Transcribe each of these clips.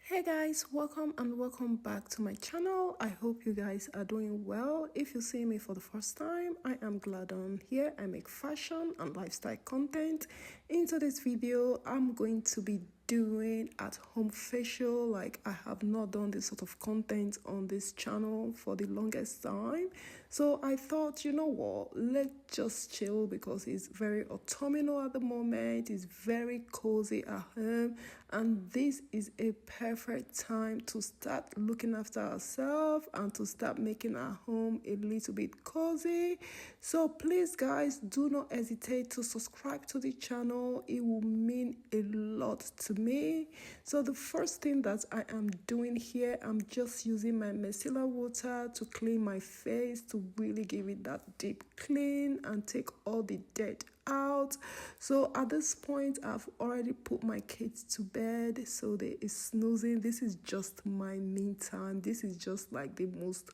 Hey guys, welcome back to my channel. I hope you guys are doing well. If you see me for the first time, I am glad I'm here. I make fashion and lifestyle content. In today's video, I'm going to be doing at home facial. Like, I have not done this sort of content on this channel for the longest time, so I thought, you know what, let's just chill because it's very autumnal at the moment. It's very cozy at home, and this is a perfect time to start looking after ourselves and to start making our home a little bit cozy. So please guys, do not hesitate to subscribe to the channel. It will mean a lot to me. So the first thing that I am doing here, I'm just using my micellar water to clean my face, to really give it that deep clean and take all the dirt out. So at this point, I've already put my kids to bed, so they is snoozing. This is just my me time. This is just like the most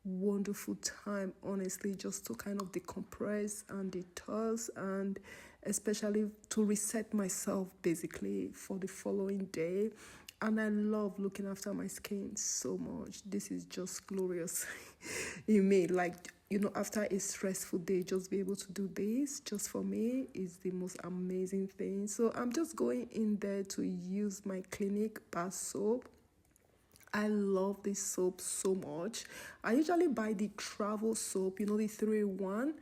wonderful time, honestly, just to kind of decompress and detox, and especially to reset myself basically for the following day. And I love looking after my skin so much. This is just glorious. You may like, after a stressful day, just be able to do this just for me is the most amazing thing. So I'm just going in there to use my Clinique bar soap. I love this soap so much. I usually buy the travel soap, the 3-in-1,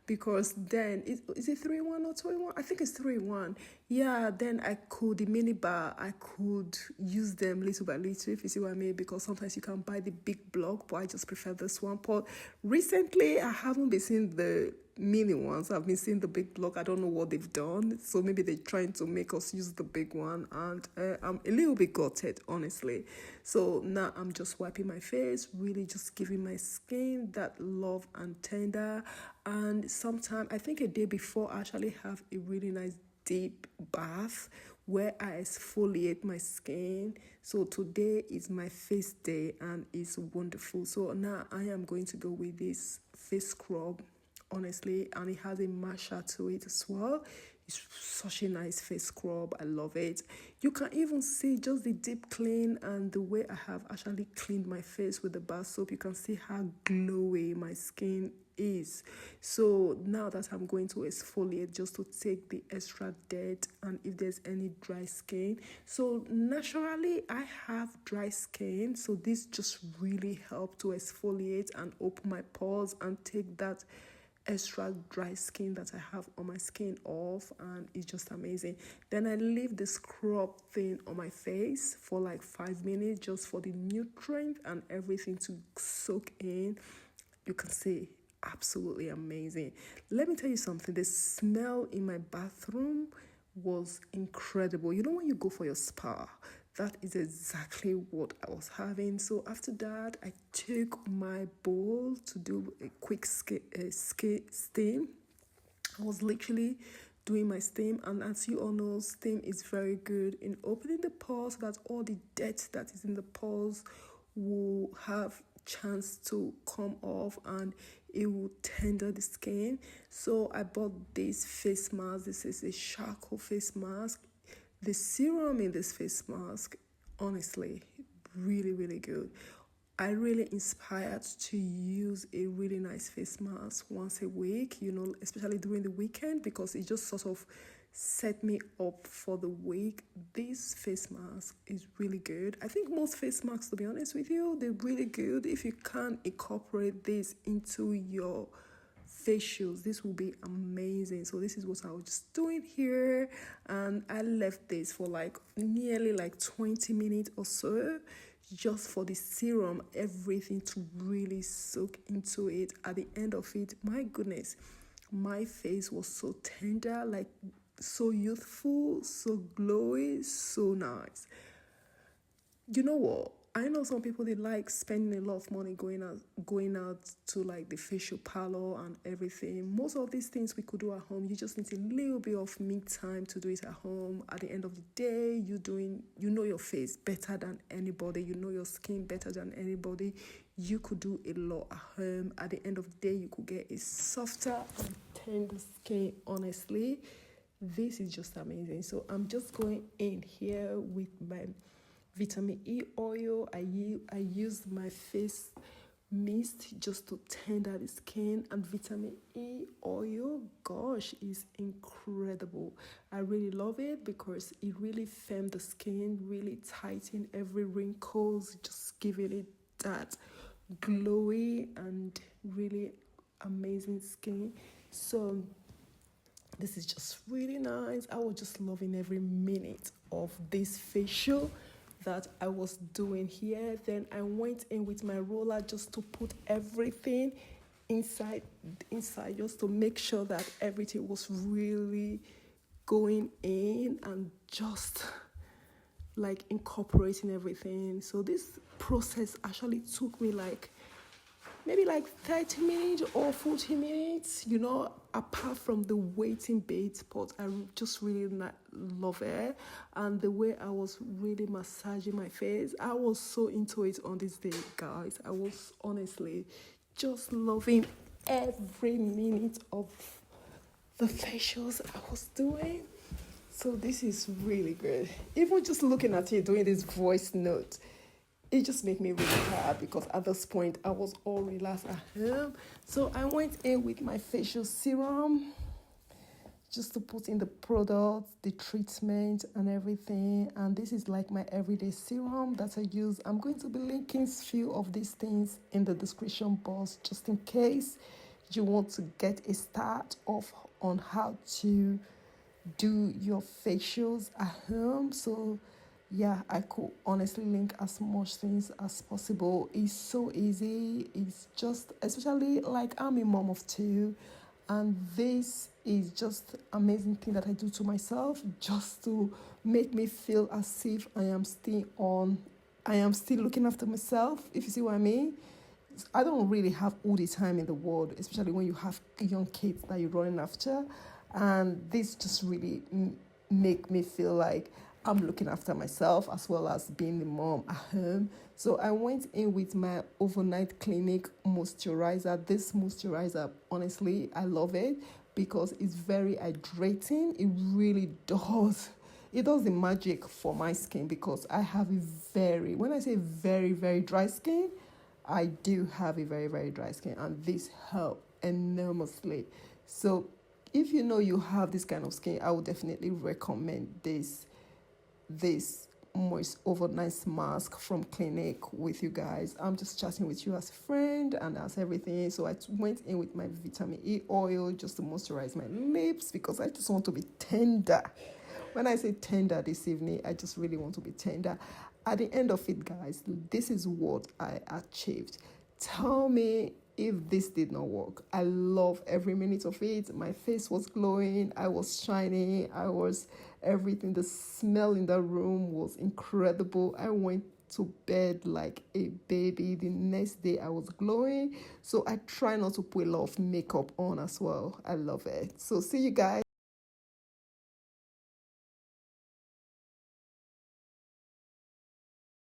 because then is it 3-in-1 or 2-in-1? I think it's 3-in-1. Yeah, then the mini bar, I could use them little by little, if you see what I mean, because sometimes you can buy the big block, but I just prefer this one. But recently, I haven't been seeing the mini ones. I've been seeing the big block. I don't know what they've done, so maybe they're trying to make us use the big one, and I'm a little bit gutted, honestly. So now I'm just wiping my face, really just giving my skin that love and tender. And sometime, I think a day before, I actually have a really nice deep bath where I exfoliate my skin. So today is my face day and it's wonderful. So now I am going to go with this face scrub, honestly, and it has a matcha to it as well. It's such a nice face scrub. I love it. You can even see just the deep clean and the way I have actually cleaned my face with the bar soap. You can see how glowy my skin is. So now that I'm going to exfoliate, just to take the extra dirt and if there's any dry skin. So naturally I have dry skin, so this just really helped to exfoliate and open my pores and take that extra dry skin that I have on my skin off, and it's just amazing. Then I leave the scrub thing on my face for like 5 minutes, just for the nutrient and everything to soak in. You can see, absolutely amazing. Let me tell you something, the smell in my bathroom was incredible. You know, when you go for your spa, that is exactly what I was having. So after that, I took my bowl to do a quick steam. I was literally doing my steam, and as you all know, steam is very good in opening the pores so that all the dirt that is in the pores will have chance to come off and it will tender the skin. So I bought this face mask. This is a charcoal face mask. The serum in this face mask, honestly, really good. I really inspired to use a really nice face mask once a week, especially during the weekend, because it just sort of set me up for the week. This face mask is really good. I think most face masks, to be honest with you, they're really good. If you can incorporate this into your facials, this will be amazing. So this is what I was just doing here, and I left this for like nearly like 20 minutes or so, just for the serum, everything to really soak into it. At the end of it, my goodness, my face was so tender, like so youthful, so glowy, so nice. You know what? I know some people, they like spending a lot of money going out to like the facial parlor and everything. Most of these things we could do at home. You just need a little bit of me time to do it at home. At the end of the day, you know your face better than anybody. You know your skin better than anybody. You could do a lot at home. At the end of the day, you could get a softer and tender skin, honestly. This is just amazing. So I'm just going in here with my vitamin E oil. I used my face mist just to tender the skin, and vitamin E oil, gosh, is incredible. I really love it because it really firmed the skin, really tighten every wrinkles, just giving it that glowy and really amazing skin. So this is just really nice. I was just loving every minute of this facial that I was doing here. Then I went in with my roller just to put everything inside just to make sure that everything was really going in and just like incorporating everything. So this process actually took me like maybe like 30 minutes or 40 minutes, apart from the waiting bit. But I just really love it. And the way I was really massaging my face, I was so into it on this day, guys. I was honestly just loving every minute of the facials I was doing. So this is really good. Even just looking at you doing this voice note, it just made me really tired because at this point I was all relaxed at home. So I went in with my facial serum just to put in the product, the treatment and everything. And this is like my everyday serum that I use. I'm going to be linking few of these things in the description box just in case you want to get a start off on how to do your facials at home. So yeah, I could honestly link as much things as possible. It's so easy. It's just, especially like I'm a mom of two, and this is just amazing thing that I do to myself just to make me feel as if I am still looking after myself, if you see what I mean. I don't really have all the time in the world, especially when you have young kids that you're running after. And this just really make me feel like I'm looking after myself as well as being the mom at home. So I went in with my overnight clinic moisturizer. This moisturizer, honestly, I love it because it's very hydrating. It really does. It does the magic for my skin because I have when I say very, very dry skin, I do have a very, very dry skin, and this helped enormously. So if you know you have this kind of skin, I would definitely recommend this moist overnight mask from Clinique with you guys. I'm just chatting with you as a friend and as everything. So I went in with my vitamin E oil just to moisturize my lips because I just want to be tender. When I say tender this evening, I just really want to be tender. At the end of it, guys, this is what I achieved. Tell me if this did not work. I love every minute of it. My face was glowing. I was shining. Everything. The smell in the room was incredible. I went to bed like a baby. The next day I was glowing. So I try not to put a lot of makeup on as well. I love it. So see you guys.